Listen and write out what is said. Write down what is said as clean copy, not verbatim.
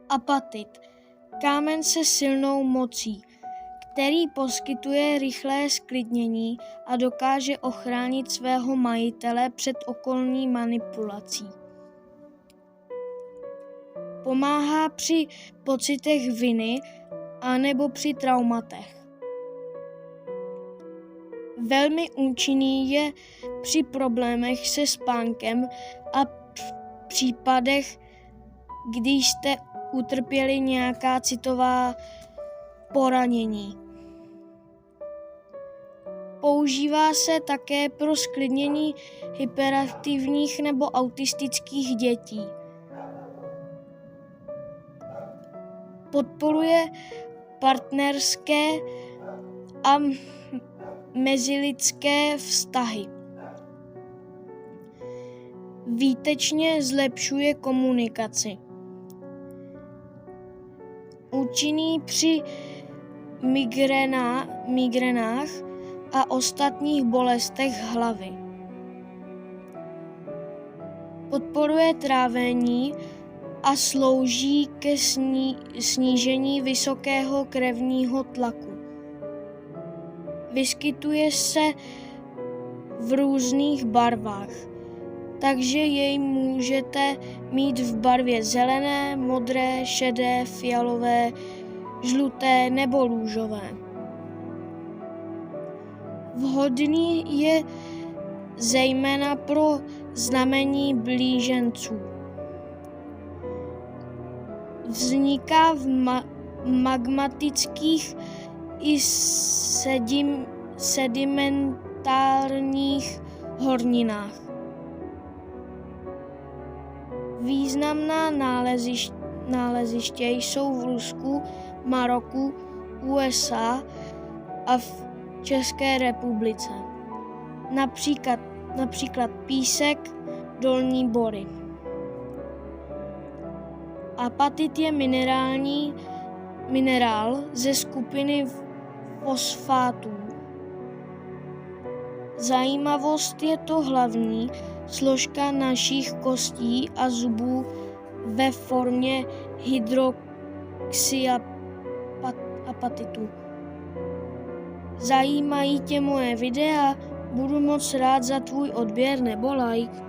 Apatit. Kámen se silnou mocí, který poskytuje rychlé zklidnění a dokáže ochránit svého majitele před okolní manipulací. Pomáhá při pocitech viny anebo při traumatech. Velmi účinný je při problémech se spánkem a případech, když jste utrpěli nějaká citová poranění. Používá se také pro zklidnění hyperaktivních nebo autistických dětí. Podporuje partnerské a mezilidské vztahy. Výtečně zlepšuje komunikaci. Účinný při migrénách a ostatních bolestech hlavy. Podporuje trávení a slouží ke snížení vysokého krevního tlaku. Vyskytuje se v různých barvách, takže jej můžete mít v barvě zelené, modré, šedé, fialové, žluté nebo růžové. Vhodný je zejména pro znamení blíženců. Vzniká v magmatických i sedimentárních horninách. Významná náleziště jsou v Rusku, Maroku, USA a v České republice. Například písek, dolní bory. Apatit je minerál ze skupiny fosfátů. Zajímavost je to hlavní složka našich kostí a zubů ve formě hydroxyapatitu. Zajímají tě moje videa? Budu moc rád za tvůj odběr nebo like.